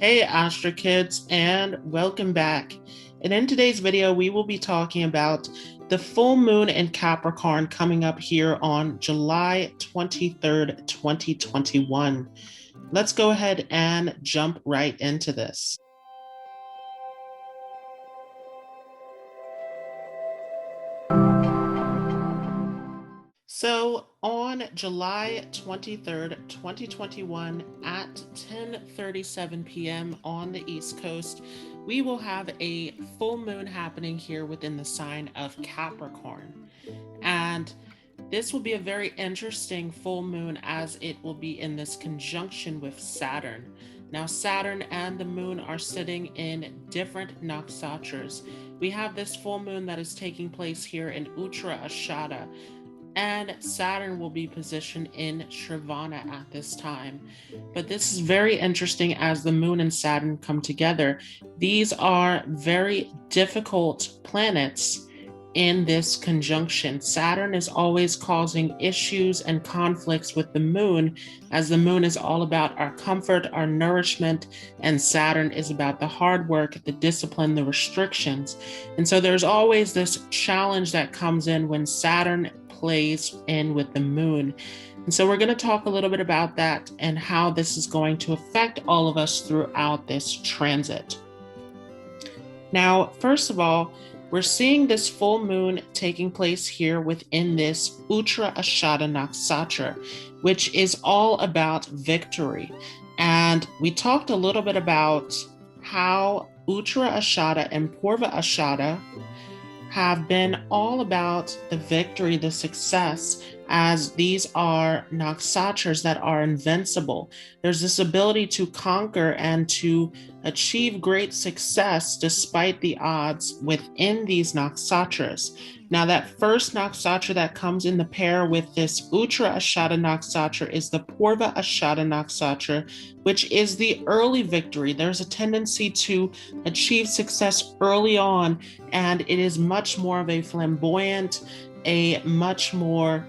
Hey Astro Kids, and welcome back. And in today's video, we will be talking about the full moon in Capricorn coming up here on July 23rd, 2021. Let's go ahead and jump right into this. So on July 23rd, 2021 at 10:37 p.m. on the East Coast, we will have a full moon happening here within the sign of Capricorn. And this will be a very interesting full moon as it will be in this conjunction with Saturn. Now, Saturn and the moon are sitting in different nakshatras. We have this full moon that is taking place here in Uttara Ashadha, and Saturn will be positioned in Shravana at this time. But this is very interesting as the moon and Saturn come together. These are very difficult planets in this conjunction. Saturn is always causing issues and conflicts with the moon, as the moon is all about our comfort, our nourishment, and Saturn is about the hard work, the discipline, the restrictions. And so there's always this challenge that comes in when Saturn plays in with the moon. And so we're going to talk a little bit about that and how this is going to affect all of us throughout this transit. Now, first of all, we're seeing this full moon taking place here within this Uttara Ashadha nakshatra, which is all about victory. And we talked a little bit about how Uttara Ashadha and Purva Ashadha have been all about the victory, the success, as these are nakshatras that are invincible. There's this ability to conquer and to achieve great success despite the odds within these nakshatras. Now, that first nakshatra that comes in the pair with this Uttara Ashadha nakshatra is the Purva Ashadha nakshatra, which is the early victory. There's a tendency to achieve success early on, and it is much more of a flamboyant, a much more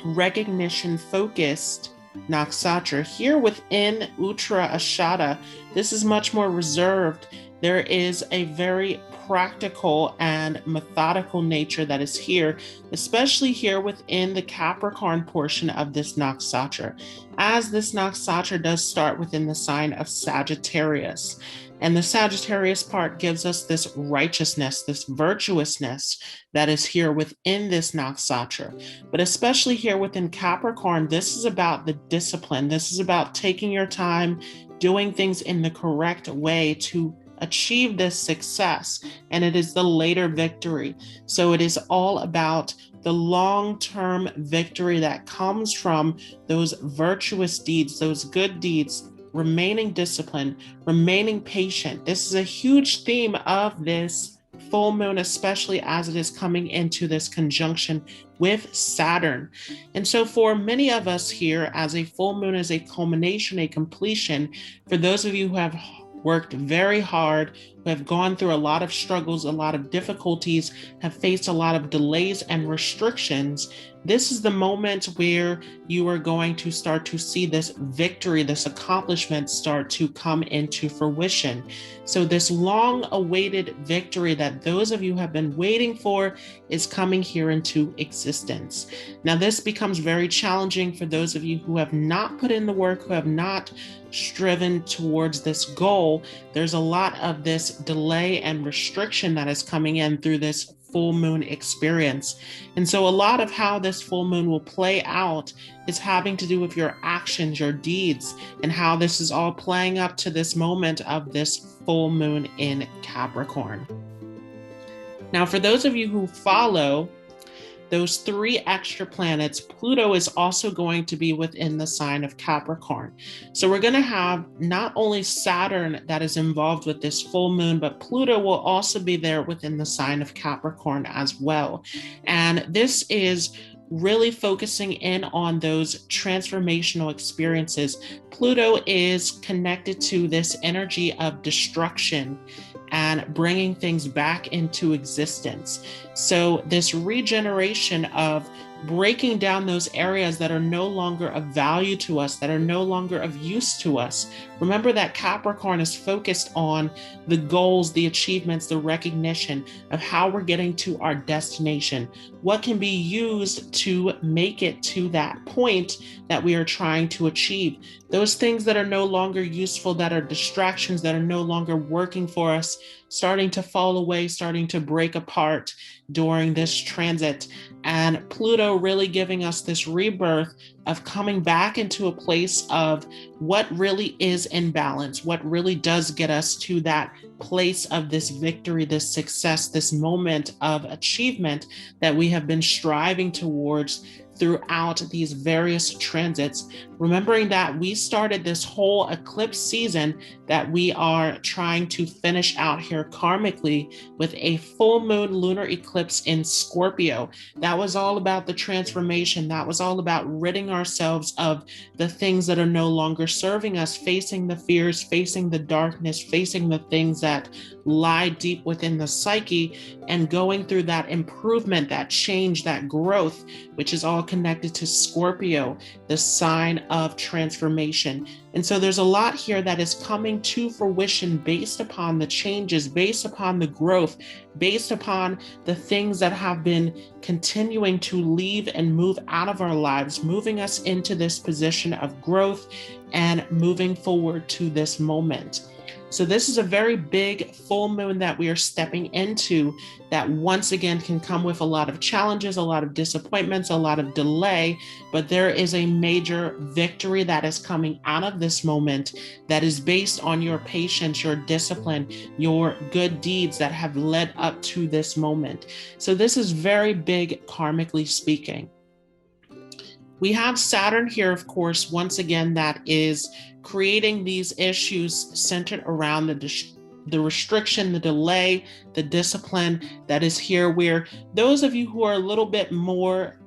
recognition-focused nakshatra. Here within Uttara Ashadha, this is much more reserved. There is a very practical and methodical nature that is here, especially here within the Capricorn portion of this nakshatra, as this nakshatra does start within the sign of Sagittarius. And the Sagittarius part gives us this righteousness, this virtuousness that is here within this nakshatra. But especially here within Capricorn, this is about the discipline. This is about taking your time, doing things in the correct way to achieve this success. And it is the later victory. So it is all about the long-term victory that comes from those virtuous deeds, those good deeds, remaining disciplined, remaining patient. This is a huge theme of this full moon, especially as it is coming into this conjunction with Saturn. And so for many of us here, as a full moon is a culmination, a completion, for those of you who have worked very hard, who have gone through a lot of struggles, a lot of difficulties, have faced a lot of delays and restrictions, this is the moment where you are going to start to see this victory, this accomplishment start to come into fruition. So this long-awaited victory that those of you have been waiting for is coming here into existence. Now, this becomes very challenging for those of you who have not put in the work, who have not striven towards this goal. There's a lot of this delay and restriction that is coming in through this full moon experience. And so a lot of how this full moon will play out is having to do with your actions, your deeds, and how this is all playing up to this moment of this full moon in Capricorn. Now, for those of you who follow those three extra planets, Pluto is also going to be within the sign of Capricorn. So we're going to have not only Saturn that is involved with this full moon, but Pluto will also be there within the sign of Capricorn as well. And this is really focusing in on those transformational experiences. Pluto is connected to this energy of destruction and bringing things back into existence. So this regeneration of breaking down those areas that are no longer of value to us, that are no longer of use to us. Remember that Capricorn is focused on the goals, the achievements, the recognition of how we're getting to our destination, what can be used to make it to that point that we are trying to achieve. Those things that are no longer useful, that are distractions, that are no longer working for us, starting to fall away, starting to break apart during this transit. And Pluto really giving us this rebirth of coming back into a place of what really is in balance, what really does get us to that place of this victory, this success, this moment of achievement that we have been striving towards throughout these various transits, remembering that we started this whole eclipse season that we are trying to finish out here karmically with a full moon lunar eclipse in Scorpio. That was all about the transformation. That was all about ridding ourselves of the things that are no longer serving us, facing the fears, facing the darkness, facing the things that lie deep within the psyche, and going through that improvement, that change, that growth, which is all connected to Scorpio, the sign of transformation. And so there's a lot here that is coming to fruition based upon the changes, based upon the growth, based upon the things that have been continuing to leave and move out of our lives, moving us into this position of growth and moving forward to this moment. So this is a very big full moon that we are stepping into that once again can come with a lot of challenges, a lot of disappointments, a lot of delay, but there is a major victory that is coming out of this moment that is based on your patience, your discipline, your good deeds that have led up to this moment. So this is very big karmically speaking. We have Saturn here, of course, once again, that is creating these issues centered around the restriction, the delay, the discipline that is here, where those of you who are a little bit more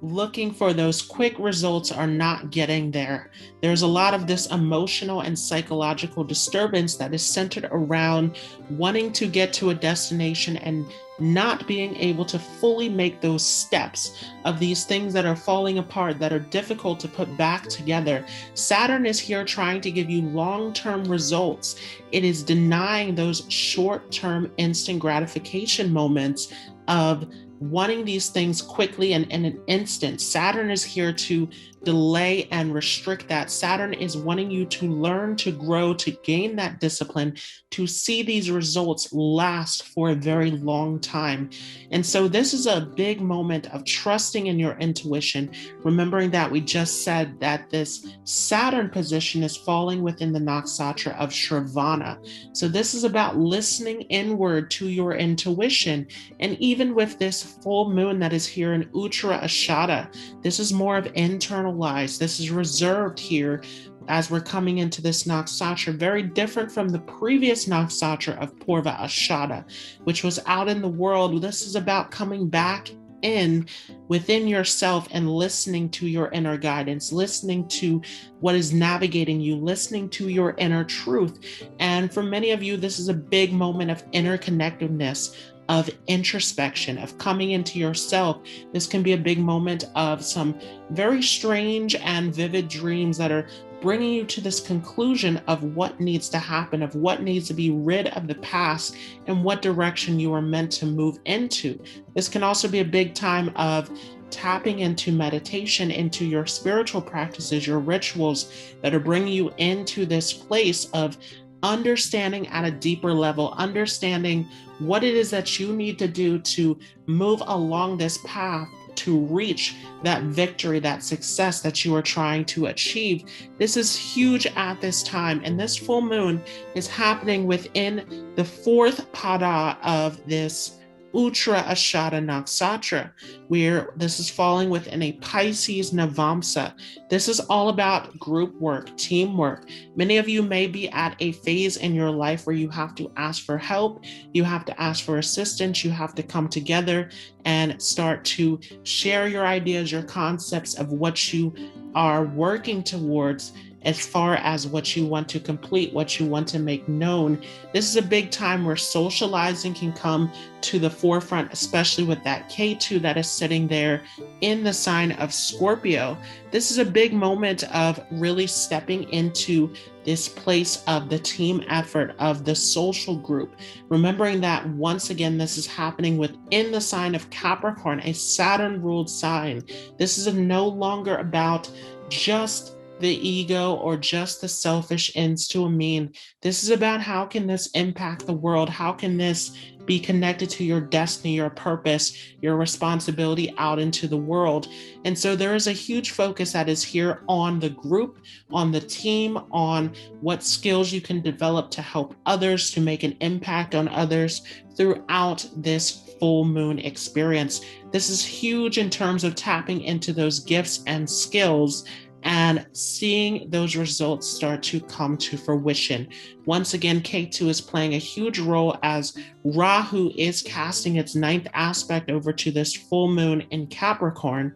looking for those quick results are not getting there. There's a lot of this emotional and psychological disturbance that is centered around wanting to get to a destination and not being able to fully make those steps of these things that are falling apart, that are difficult to put back together. Saturn is here trying to give you long-term results. It is denying those short-term instant gratification moments of wanting these things quickly and in an instant. Saturn is here to delay and restrict that. Saturn is wanting you to learn, to grow, to gain that discipline, to see these results last for a very long time. And so this is a big moment of trusting in your intuition, remembering that we just said that this Saturn position is falling within the nakshatra of Shravana. So this is about listening inward to your intuition. And even with this full moon that is here in Uttara Ashadha, this is more of internalized. This is reserved here as we're coming into this nakshatra, very different from the previous nakshatra of Purva Ashadha, which was out in the world. This is about coming back in within yourself and listening to your inner guidance, listening to what is navigating you, listening to your inner truth. And for many of you, this is a big moment of interconnectedness, of introspection, of coming into yourself. This can be a big moment of some very strange and vivid dreams that are bringing you to this conclusion of what needs to happen, of what needs to be rid of the past, and what direction you are meant to move into. This can also be a big time of tapping into meditation, into your spiritual practices, your rituals that are bringing you into this place of understanding at a deeper level, understanding what it is that you need to do to move along this path to reach that victory, that success that you are trying to achieve. This is huge at this time. And this full moon is happening within the fourth pada of this Uttara Ashadha nakshatra, where this is falling within a Pisces Navamsa. This is all about group work, teamwork. Many of you may be at a phase in your life where you have to ask for help, you have to ask for assistance, you have to come together and start to share your ideas, your concepts of what you are working towards. as far as what you want to complete, what you want to make known. This is a big time where socializing can come to the forefront, especially with that K2 that is sitting there in the sign of Scorpio. This is a big moment of really stepping into this place of the team effort, of the social group. Remembering that once again, this is happening within the sign of Capricorn, a Saturn-ruled sign. This is no longer about just the ego or just the selfish ends to a mean. This is about how can this impact the world? How can this be connected to your destiny, your purpose, your responsibility out into the world? And so there is a huge focus that is here on the group, on the team, on what skills you can develop to help others, to make an impact on others throughout this full moon experience. This is huge in terms of tapping into those gifts and skills and seeing those results start to come to fruition. Once again, K2 is playing a huge role as Rahu is casting its 9th aspect over to this full moon in Capricorn.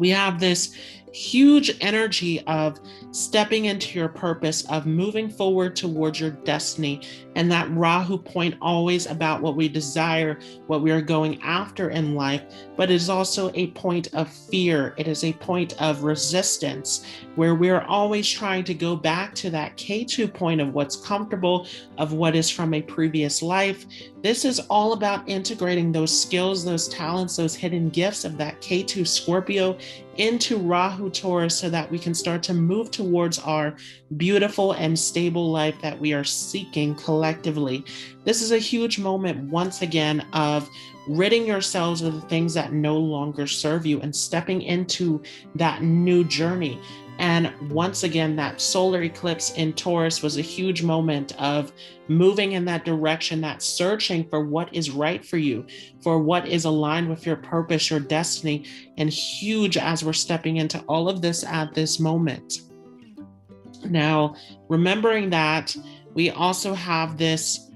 We have this huge energy of stepping into your purpose, of moving forward towards your destiny, and that Rahu point always about what we desire, what we are going after in life, but it is also a point of fear. It is a point of resistance where we're always trying to go back to that K2 point of what's comfortable, of what is from a previous life. This is all about integrating those skills, those talents, those hidden gifts of that K2 Scorpio into Rahu Taurus so that we can start to move towards our beautiful and stable life that we are seeking collectively. This is a huge moment, once again, of ridding yourselves of the things that no longer serve you and stepping into that new journey. And once again, that solar eclipse in Taurus was a huge moment of moving in that direction, that searching for what is right for you, for what is aligned with your purpose, your destiny, and huge as we're stepping into all of this at this moment. Now, remembering that we also have this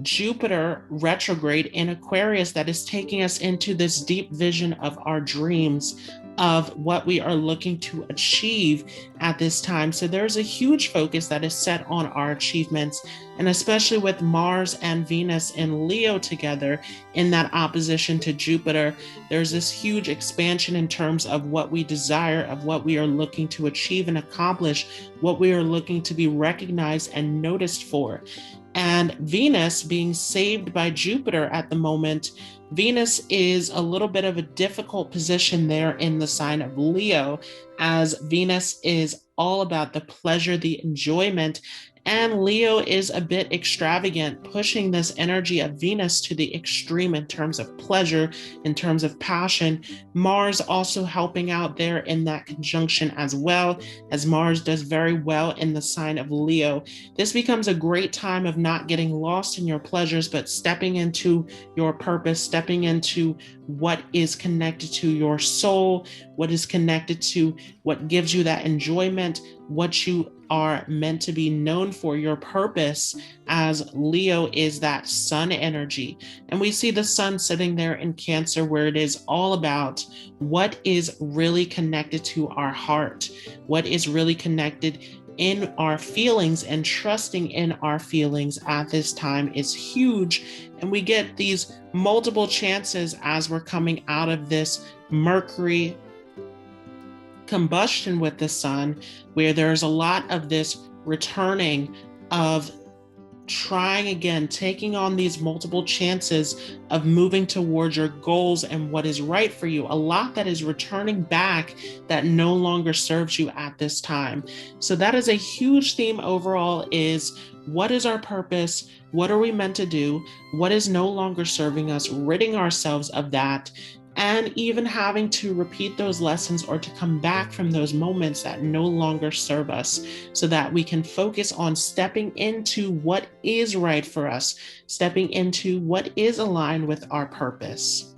Jupiter retrograde in Aquarius that is taking us into this deep vision of our dreams, of what we are looking to achieve at this time. So there's a huge focus that is set on our achievements, and especially with Mars and Venus in Leo together in that opposition to Jupiter, there's this huge expansion in terms of what we desire, of what we are looking to achieve and accomplish, what we are looking to be recognized and noticed for. And Venus being saved by Jupiter at the moment, Venus is a little bit of a difficult position there in the sign of Leo, as Venus is all about the pleasure, the enjoyment, and Leo is a bit extravagant, pushing this energy of Venus to the extreme in terms of pleasure, in terms of passion. Mars also helping out there in that conjunction as well, as Mars does very well in the sign of Leo. This becomes a great time of not getting lost in your pleasures, but stepping into your purpose, stepping into what is connected to your soul, what is connected to what gives you that enjoyment, what you are meant to be known for, your purpose, as Leo is that sun energy. And we see the sun sitting there in Cancer, where it is all about what is really connected to our heart, what is really connected in our feelings, and trusting in our feelings at this time is huge. And we get these multiple chances as we're coming out of this Mercury combustion with the sun, where there's a lot of this returning of trying again, taking on these multiple chances of moving towards your goals and what is right for you. A lot that is returning back that no longer serves you at this time. So that is a huge theme overall, is what is our purpose? What are we meant to do? What is no longer serving us? Ridding ourselves of that, and even having to repeat those lessons or to come back from those moments that no longer serve us, so that we can focus on stepping into what is right for us, stepping into what is aligned with our purpose.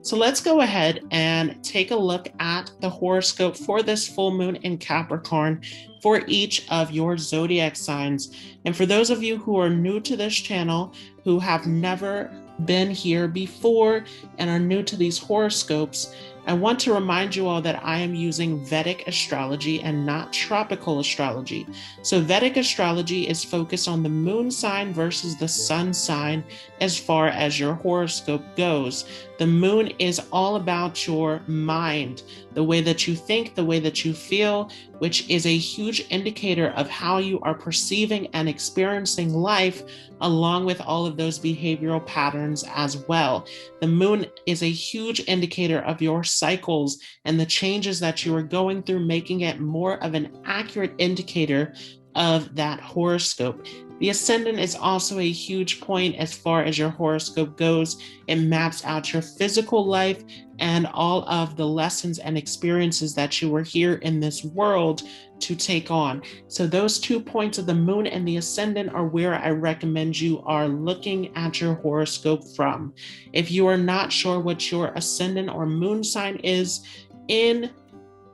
So let's go ahead and take a look at the horoscope for this full moon in Capricorn for each of your zodiac signs. And for those of you who are new to this channel, who have never been here before and are new to these horoscopes, I want to remind you all that I am using Vedic astrology and not tropical astrology. So Vedic astrology is focused on the moon sign versus the sun sign as far as your horoscope goes. The moon is all about your mind, the way that you think, the way that you feel, which is a huge indicator of how you are perceiving and experiencing life, along with all of those behavioral patterns as well. The moon is a huge indicator of your cycles and the changes that you are going through, making it more of an accurate indicator of that horoscope. The ascendant is also a huge point as far as your horoscope goes. It maps out your physical life and all of the lessons and experiences that you were here in this world to take on. So those 2 points of the moon and the ascendant are where I recommend you are looking at your horoscope from. If you are not sure what your ascendant or moon sign is in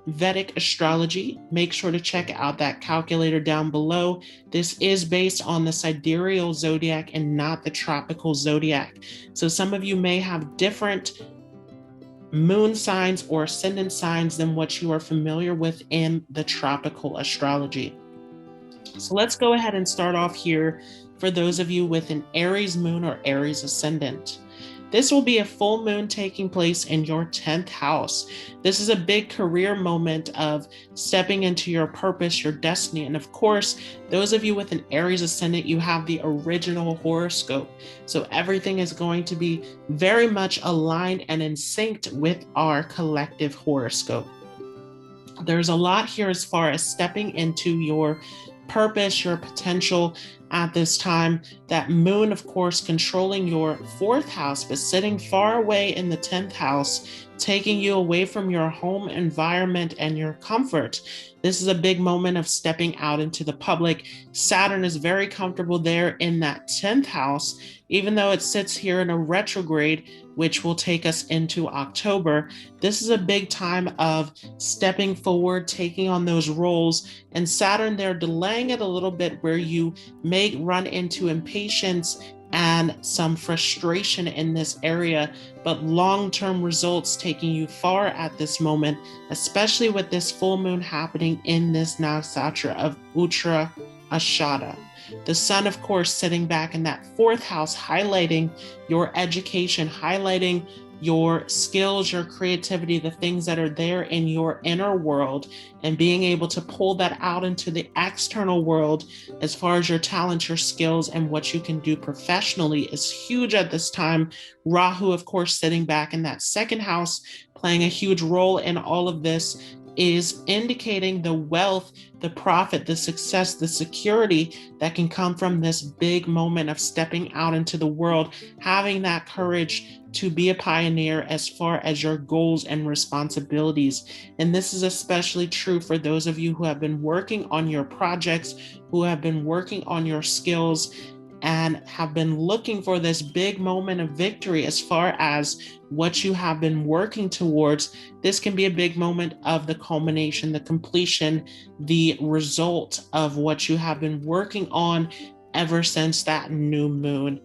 Vedic astrology, make sure to check out that calculator down below. This is based on the sidereal zodiac and not the tropical zodiac. So some of you may have different moon signs or ascendant signs than what you are familiar with in the tropical astrology. So let's go ahead and start off here for those of you with an Aries moon or Aries ascendant. This will be a full moon taking place in your 10th house. This is a big career moment of stepping into your purpose, your destiny. And of course, those of you with an Aries ascendant, you have the original horoscope. So everything is going to be very much aligned and in sync with our collective horoscope. There's a lot here as far as stepping into your purpose, your potential at this time. That moon, of course, controlling your 4th house, but sitting far away in the 10th house, taking you away from your home environment and your comfort. This is a big moment of stepping out into the public. Saturn is very comfortable there in that 10th house, even though it sits here in a retrograde, which will take us into October. This is a big time of stepping forward, taking on those roles, and Saturn there delaying it a little bit where you may run into impatience and some frustration in this area, but long-term results taking you far at this moment, especially with this full moon happening in this nakshatra of Uttara Ashadha. The sun, of course, sitting back in that 4th house, highlighting your education, highlighting your skills, your creativity, the things that are there in your inner world, and being able to pull that out into the external world as far as your talents, your skills, and what you can do professionally is huge at this time. Rahu, of course, sitting back in that 2nd house, playing a huge role in all of this, is indicating the wealth, the profit, the success, the security that can come from this big moment of stepping out into the world, having that courage to be a pioneer as far as your goals and responsibilities. And this is especially true for those of you who have been working on your projects, who have been working on your skills, and have been looking for this big moment of victory as far as what you have been working towards. This can be a big moment of the culmination, the completion, the result of what you have been working on ever since that new moon.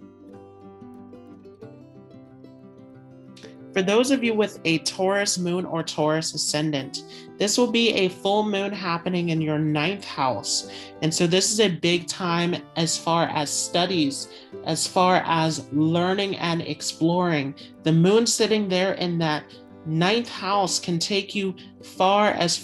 For those of you with a Taurus moon or Taurus ascendant, this will be a full moon happening in your 9th house. And so this is a big time as far as studies, as far as learning and exploring. The moon sitting there in that 9th house can take you far as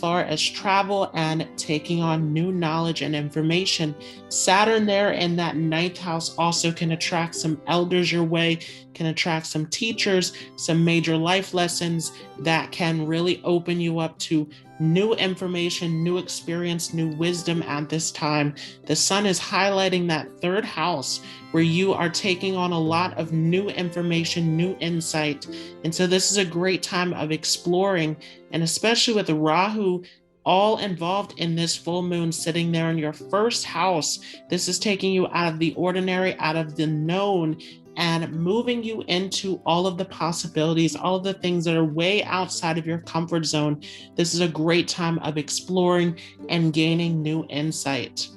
travel and taking on new knowledge and information. Saturn there in that 9th house also can attract some elders your way, can attract some teachers, some major life lessons that can really open you up to new information, new experience, new wisdom at this time. The sun is highlighting that 3rd house where you are taking on a lot of new information, new insight. And so this is a great time of exploring, and especially with the Rahu all involved in this full moon sitting there in your 1st house. This is taking you out of the ordinary, out of the known, and moving you into all of the possibilities, all of the things that are way outside of your comfort zone. This is a great time of exploring and gaining new insight.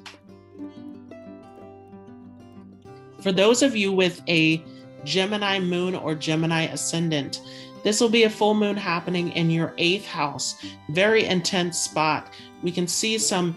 For those of you with a Gemini moon or Gemini ascendant, This will be a full moon happening in your 8th house. Very intense spot. We can see some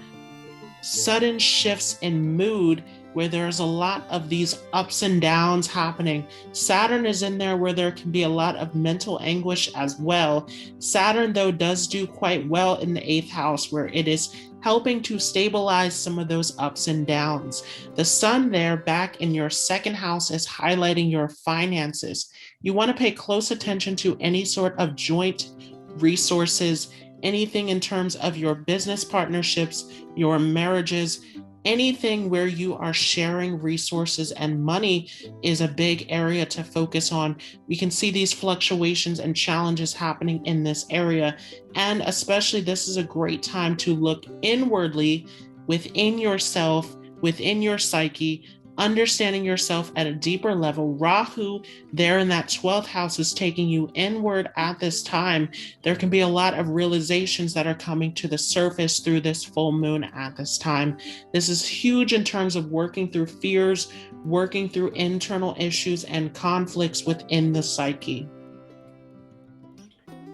sudden shifts in mood where there's a lot of these ups and downs happening. Saturn is in there where there can be a lot of mental anguish as well. Saturn, though, does do quite well in the 8th house, where it is helping to stabilize some of those ups and downs. The sun there back in your 2nd house is highlighting your finances. You want to pay close attention to any sort of joint resources, anything in terms of your business partnerships, your marriages, anything where you are sharing resources, and money is a big area to focus on. We can see these fluctuations and challenges happening in this area. And especially this is a great time to look inwardly within yourself, within your psyche, understanding yourself at a deeper level. Rahu there in that 12th house is taking you inward at this time. There can be a lot of realizations that are coming to the surface through this full moon at this time. This is huge in terms of working through fears, working through internal issues and conflicts within the psyche.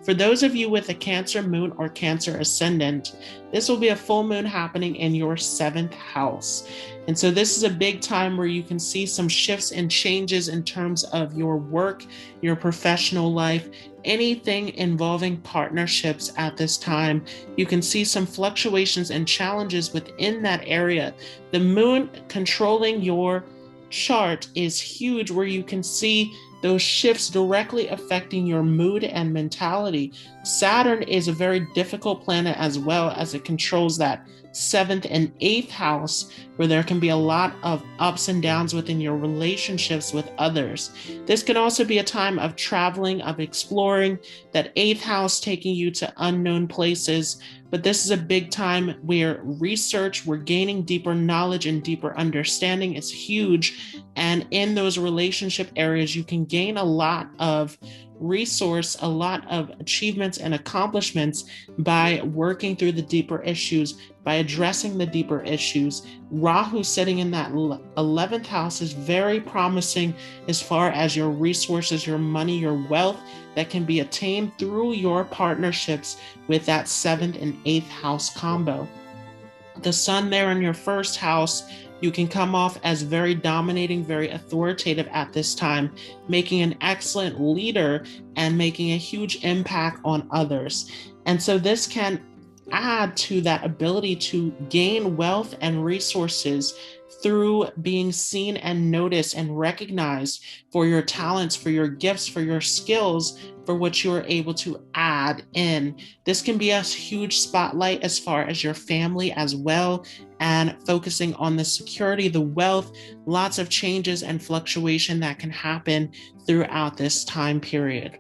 For those of you with a Cancer moon or Cancer ascendant, this will be a full moon happening in your 7th house. And so this is a big time where you can see some shifts and changes in terms of your work, your professional life, anything involving partnerships at this time. You can see some fluctuations and challenges within that area. The moon controlling your chart is huge, where you can see those shifts directly affecting your mood and mentality. Saturn is a very difficult planet as well, as it controls that 7th and 8th house, where there can be a lot of ups and downs within your relationships with others. This can also be a time of traveling, of exploring, that 8th house taking you to unknown places. But this is a big time where research, we're gaining deeper knowledge and deeper understanding is huge. And in those relationship areas, you can gain a lot of resource, a lot of achievements and accomplishments by working through the deeper issues, by addressing the deeper issues. Rahu sitting in that 11th house is very promising as far as your resources, your money, your wealth that can be attained through your partnerships with that 7th and 8th house combo. The sun there in your 1st house, you can come off as very dominating, very authoritative at this time, making an excellent leader and making a huge impact on others. And so this can add to that ability to gain wealth and resources through being seen and noticed and recognized for your talents, for your gifts, for your skills, for what you are able to add in. This can be a huge spotlight as far as your family as well, and focusing on the security, the wealth, lots of changes and fluctuation that can happen throughout this time period.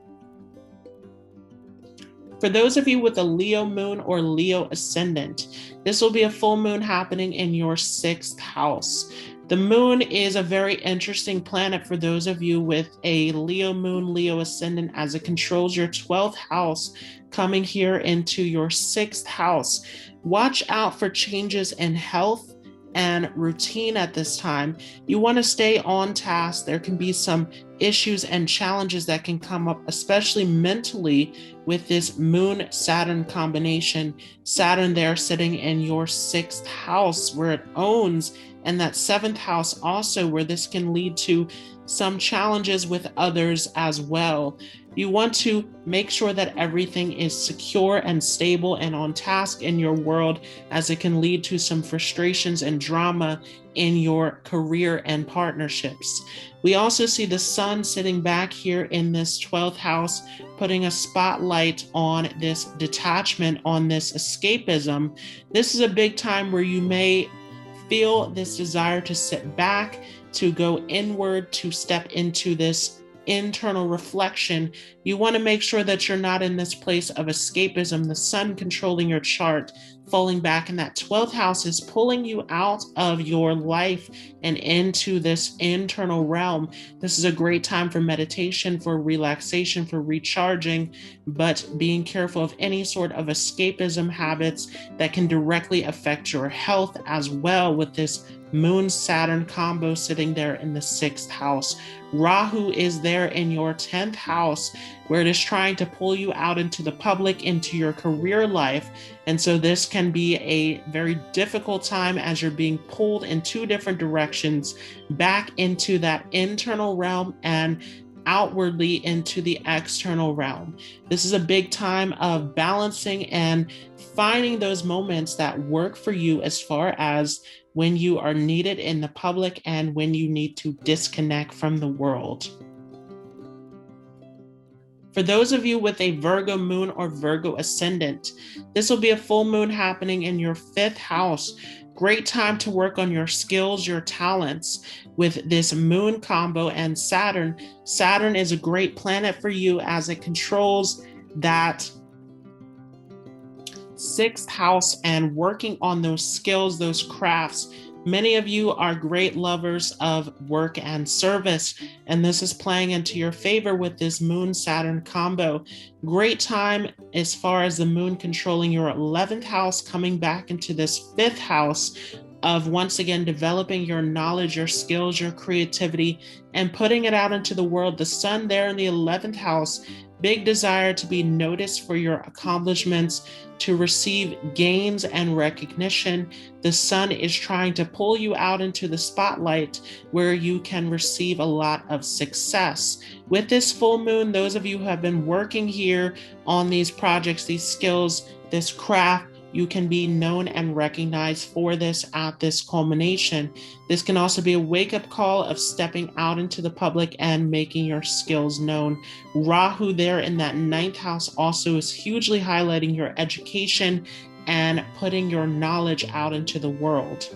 For those of you with a Leo moon or Leo ascendant, this will be a full moon happening in your 6th house. The moon is a very interesting planet for those of you with a Leo moon, Leo ascendant, as it controls your 12th house, coming here into your 6th house. Watch out for changes in health and routine at this time. You want to stay on task. There can be some issues and challenges that can come up, especially mentally, with this Moon-Saturn combination. Saturn there sitting in your 6th house where it owns, and that 7th house also, where this can lead to some challenges with others as well. You want to make sure that everything is secure and stable and on task in your world, as it can lead to some frustrations and drama in your career and partnerships. We also see the sun sitting back here in this 12th house, putting a spotlight on this detachment, on this escapism. This is a big time where you may feel this desire to sit back, to go inward, to step into this internal reflection. You want to make sure that you're not in this place of escapism. The sun controlling your chart, falling back in that 12th house, is pulling you out of your life and into this internal realm. This is a great time for meditation, for relaxation, for recharging, but being careful of any sort of escapism habits that can directly affect your health as well, with this Moon-Saturn combo sitting there in the 6th house. Rahu is there in your 10th house, where it is trying to pull you out into the public, into your career life. And so this can be a very difficult time as you're being pulled in two different directions, back into that internal realm and outwardly into the external realm. This is a big time of balancing and finding those moments that work for you as far as when you are needed in the public and when you need to disconnect from the world. For those of you with a Virgo moon or Virgo ascendant, this will be a full moon happening in your 5th house. Great time to work on your skills, your talents with this moon combo and Saturn. Saturn is a great planet for you as it controls that 6th house and working on those skills, those crafts. Many of you are great lovers of work and service, and this is playing into your favor with this Moon-Saturn combo. Great time as far as the moon controlling your 11th house, coming back into this 5th house of once again developing your knowledge, your skills, your creativity, and putting it out into the world. The sun there in the 11th house, big desire to be noticed for your accomplishments, to receive gains and recognition. The sun is trying to pull you out into the spotlight where you can receive a lot of success. With this full moon, those of you who have been working here on these projects, these skills, this craft, you can be known and recognized for this at this culmination. This can also be a wake-up call of stepping out into the public and making your skills known. Rahu there in that 9th house also is hugely highlighting your education and putting your knowledge out into the world.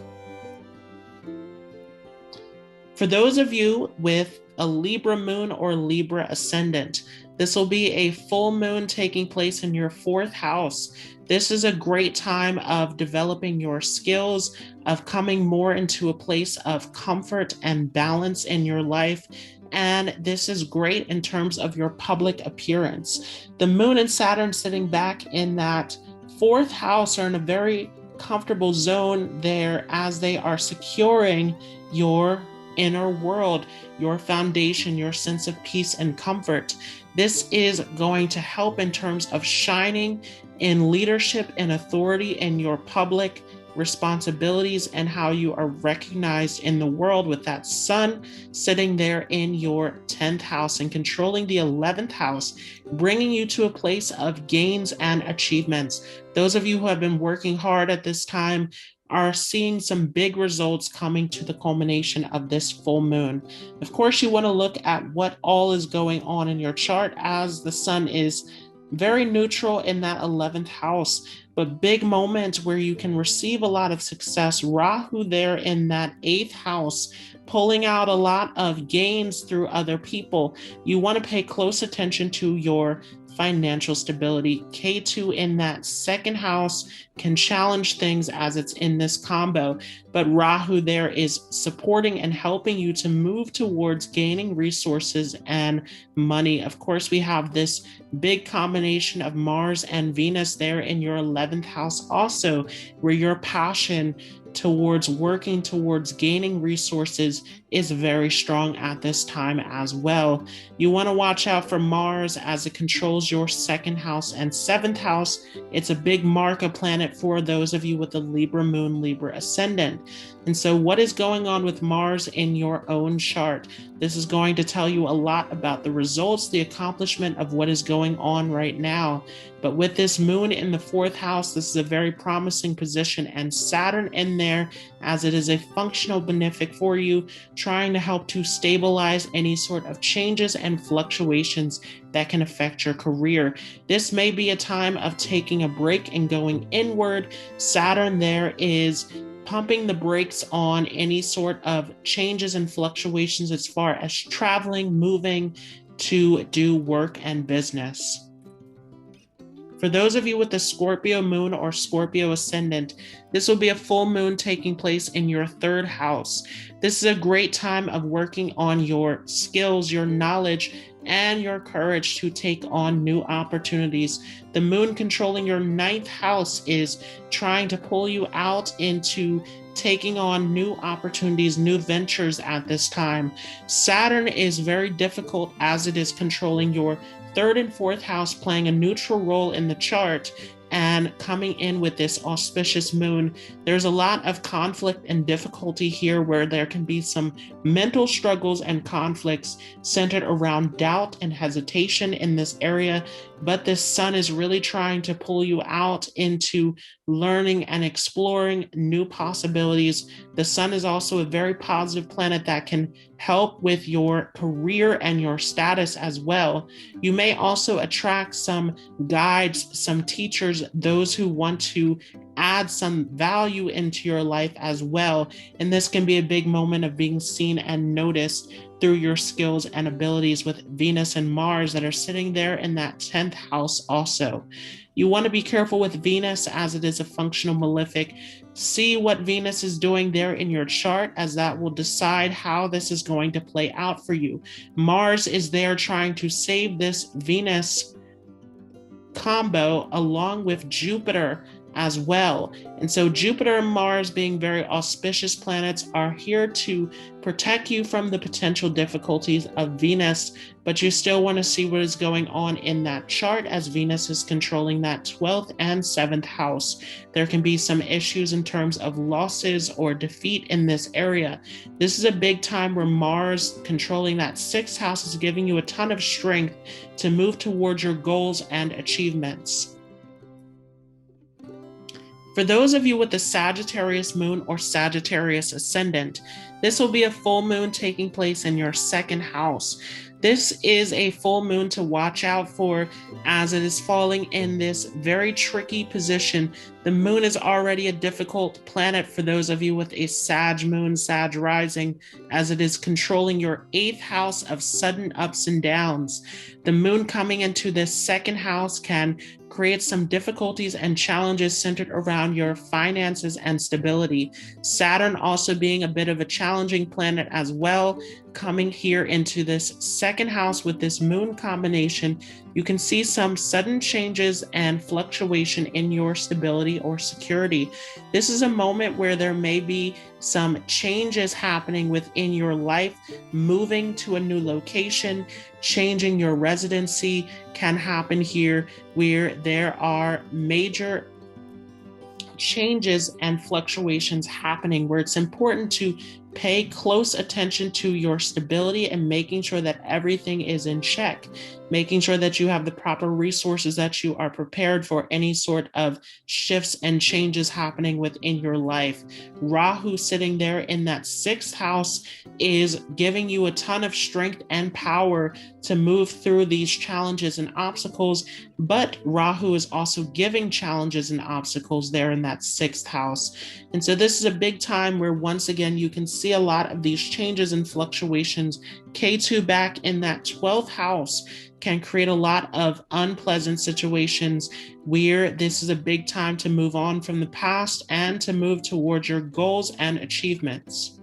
For those of you with a Libra moon or Libra ascendant, this will be a full moon taking place in your 4th house. This is a great time of developing your skills, of coming more into a place of comfort and balance in your life. And this is great in terms of your public appearance. The moon and Saturn sitting back in that 4th house are in a very comfortable zone there as they are securing your inner world, your foundation, your sense of peace and comfort. This is going to help in terms of shining in leadership and authority in your public responsibilities and how you are recognized in the world, with that sun sitting there in your 10th house and controlling the 11th house, bringing you to a place of gains and achievements. Those of you who have been working hard at this time are seeing some big results coming to the culmination of this full moon. Of course, you want to look at what all is going on in your chart, as the sun is very neutral in that 11th house, but big moments where you can receive a lot of success. Rahu there in that 8th house, pulling out a lot of gains through other people. You want to pay close attention to your financial stability. K2 in that 2nd house can challenge things as it's in this combo, but Rahu there is supporting and helping you to move towards gaining resources and money. Of course, we have this big combination of Mars and Venus there in your 11th house also, where your passion towards working towards gaining resources is very strong at this time as well. You want to watch out for Mars as it controls your 2nd house and 7th house. It's a big marker planet for those of you with the Libra moon, Libra ascendant. And so what is going on with Mars in your own chart? This is going to tell you a lot about the results, the accomplishment of what is going on right now. But with this moon in the 4th house, this is a very promising position, and Saturn in there as it is a functional benefic for you, trying to help to stabilize any sort of changes and fluctuations that can affect your career. This may be a time of taking a break and going inward. Saturn there is pumping the brakes on any sort of changes and fluctuations as far as traveling, moving to do work and business. For those of you with the Scorpio moon or Scorpio ascendant, This will be a full moon taking place in your third house. This is a great time of working on your skills, your knowledge, and your courage to take on new opportunities. The moon controlling your ninth house is trying to pull you out into taking on new opportunities, new ventures at this time. Saturn is very difficult as it is controlling your third and fourth house, playing a neutral role in the chart and coming in with this auspicious moon. There's a lot of conflict and difficulty here where there can be some mental struggles and conflicts centered around doubt and hesitation in this area. But this sun is really trying to pull you out into learning and exploring new possibilities. The sun is also a very positive planet that can help with your career and your status as well. You may also attract some guides, some teachers, those who want to add some value into your life as well. And this can be a big moment of being seen and noticed through your skills and abilities with Venus and Mars that are sitting there in that 10th house also. You want to be careful with Venus as it is a functional malefic. See what Venus is doing there in your chart, as that will decide how this is going to play out for you. Mars is there trying to save this Venus combo along with Jupiter as well. And so Jupiter and Mars, being very auspicious planets, are here to protect you from the potential difficulties of Venus, but you still want to see what is going on in that chart as Venus is controlling that 12th and 7th house. There can be some issues in terms of losses or defeat in this area. This is a big time where Mars controlling that 6th house is giving you a ton of strength to move towards your goals and achievements. For those of you with the Sagittarius moon or Sagittarius ascendant, this will be a full moon taking place in your second house. This is a full moon to watch out for as it is falling in this very tricky position. The moon is already a difficult planet for those of you with a Sag moon, Sag rising, as it is controlling your 8th house of sudden ups and downs. The moon coming into this second house can create some difficulties and challenges centered around your finances and stability. Saturn also being a bit of a challenging planet as well, coming here into this second house with this moon combination. You can see some sudden changes and fluctuation in your stability or security. This is a moment where there may be some changes happening within your life, moving to a new location, changing your residency can happen here, where there are major changes and fluctuations happening, where it's important to pay close attention to your stability and making sure that everything is in check, making sure that you have the proper resources, that you are prepared for any sort of shifts and changes happening within your life. Rahu sitting there in that 6th house is giving you a ton of strength and power to move through these challenges and obstacles, but Rahu is also giving challenges and obstacles there in that 6th house. And so this is a big time where once again you can see a lot of these changes and fluctuations. Ketu back in that 12th house can create a lot of unpleasant situations where this is a big time to move on from the past and to move towards your goals and achievements.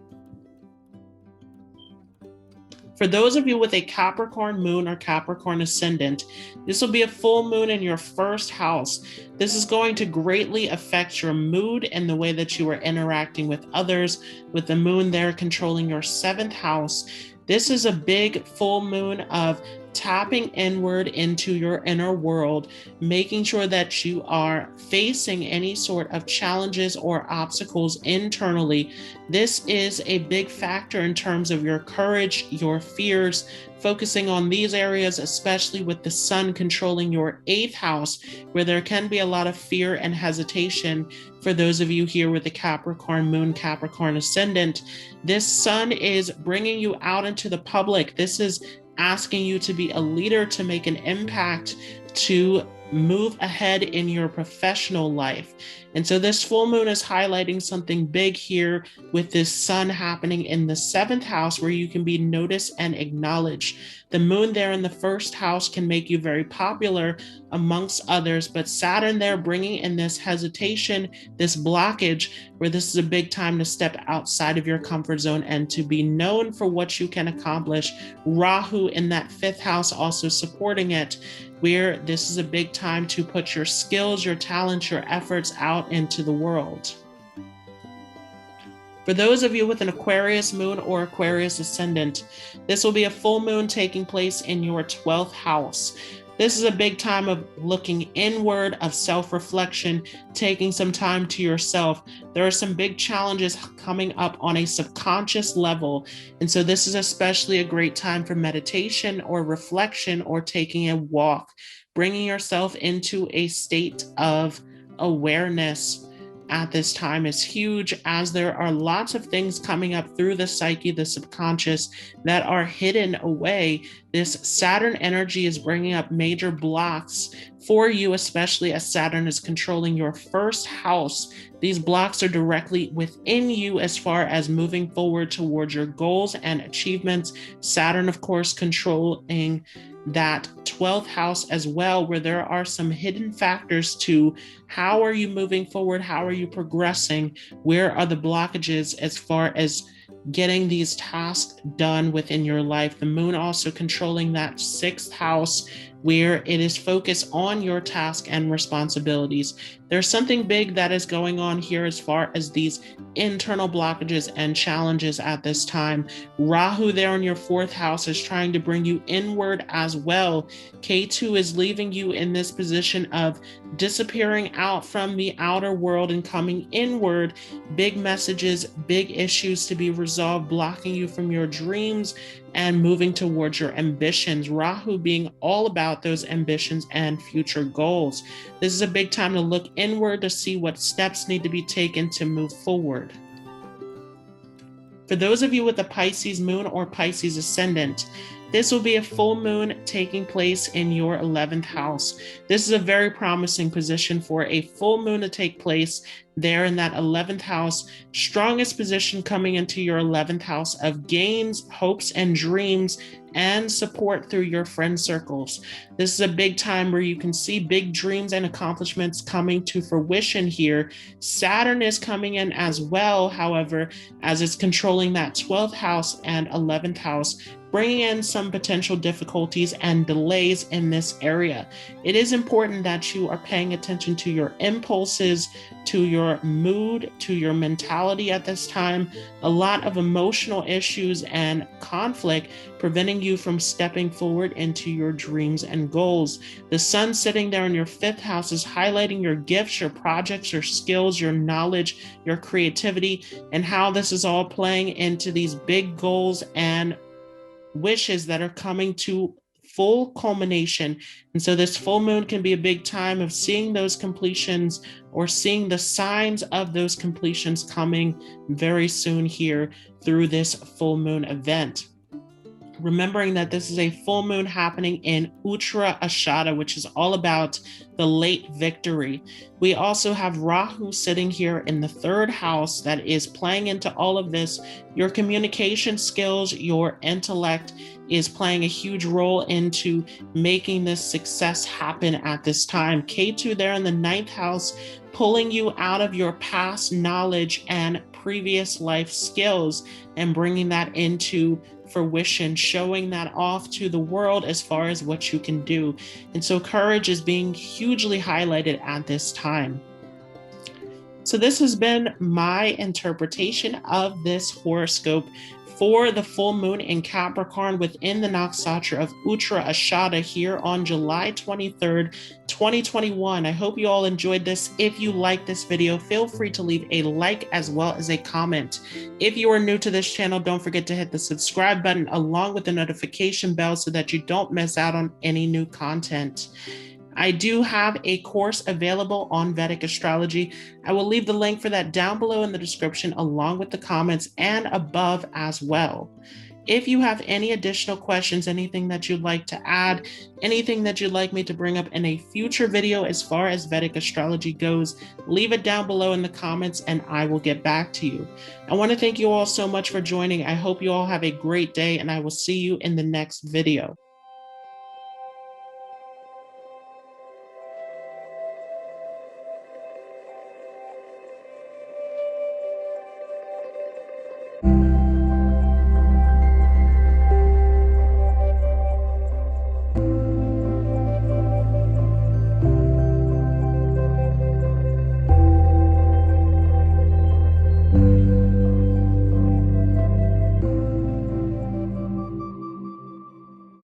For those of you with a Capricorn moon or Capricorn ascendant, this will be a full moon in your first house. This is going to greatly affect your mood and the way that you are interacting with others, with the moon there controlling your 7th house. This is a big full moon of tapping inward into your inner world, making sure that you are facing any sort of challenges or obstacles internally. This is a big factor in terms of your courage, your fears, focusing on these areas, especially with the sun controlling your 8th house, where there can be a lot of fear and hesitation. For those of you here with the Capricorn moon, Capricorn ascendant, this sun is bringing you out into the public. This is asking you to be a leader, to make an impact, to move ahead in your professional life. And so this full moon is highlighting something big here with this sun happening in the seventh house where you can be noticed and acknowledged. The moon there in the first house can make you very popular amongst others, but Saturn there bringing in this hesitation, this blockage, where this is a big time to step outside of your comfort zone and to be known for what you can accomplish. Rahu in that fifth house also supporting it, where this is a big time to put your skills, your talents, your efforts out into the world. For those of you with an Aquarius moon or Aquarius ascendant, this will be a full moon taking place in your 12th house. This is a big time of looking inward, of self-reflection, taking some time to yourself. There are some big challenges coming up on a subconscious level. And so this is especially a great time for meditation or reflection or taking a walk, bringing yourself into a state of awareness at this time is huge, as there are lots of things coming up through the psyche, the subconscious, that are hidden away. This Saturn energy is bringing up major blocks for you, especially as Saturn is controlling your first house. These blocks are directly within you as far as moving forward towards your goals and achievements. Saturn, of course, controlling that 12th house as well, where there are some hidden factors to how are you moving forward? How are you progressing? Where are the blockages as far as getting these tasks done within your life? The moon also controlling that 6th house, where it is focused on your task and responsibilities. There's something big that is going on here as far as these internal blockages and challenges at this time. Rahu there in your 4th house is trying to bring you inward as well. Ketu is leaving you in this position of disappearing out from the outer world and coming inward. Big messages, big issues to be resolved, blocking you from your dreams and moving towards your ambitions. Rahu being all about those ambitions and future goals. This is a big time to look inward to see what steps need to be taken to move forward. For those of you with a Pisces moon or Pisces ascendant, this will be a full moon taking place in your 11th house. This is a very promising position for a full moon to take place there in that 11th house. Strongest position coming into your 11th house of gains, hopes, and dreams, and support through your friend circles. This is a big time where you can see big dreams and accomplishments coming to fruition here. Saturn is coming in as well, however, as it's controlling that 12th house and 11th house, bringing in some potential difficulties and delays in this area. It is important that you are paying attention to your impulses, to your mood, to your mentality at this time. A lot of emotional issues and conflict preventing you from stepping forward into your dreams and goals. The sun sitting there in your 5th house is highlighting your gifts, your projects, your skills, your knowledge, your creativity, and how this is all playing into these big goals and wishes that are coming to full culmination. And so this full moon can be a big time of seeing those completions or seeing the signs of those completions coming very soon here through this full moon event. Remembering that this is a full moon happening in Uttara Ashadha, which is all about the late victory. We also have Rahu sitting here in the 3rd house that is playing into all of this. Your communication skills, your intellect is playing a huge role into making this success happen at this time. Ketu there in the 9th house, pulling you out of your past knowledge and previous life skills and bringing that into fruition, showing that off to the world as far as what you can do. And so courage is being hugely highlighted at this time. So this has been my interpretation of this horoscope for the full moon in Capricorn within the nakshatra of Uttara Ashadha here on July 23rd, 2021. I hope you all enjoyed this. If you like this video, feel free to leave a like as well as a comment. If you are new to this channel, don't forget to hit the subscribe button along with the notification bell so that you don't miss out on any new content. I do have a course available on Vedic Astrology. I will leave the link for that down below in the description along with the comments and above as well. If you have any additional questions, anything that you'd like to add, anything that you'd like me to bring up in a future video as far as Vedic astrology goes, leave it down below in the comments and I will get back to you. I want to thank you all so much for joining. I hope you all have a great day and I will see you in the next video.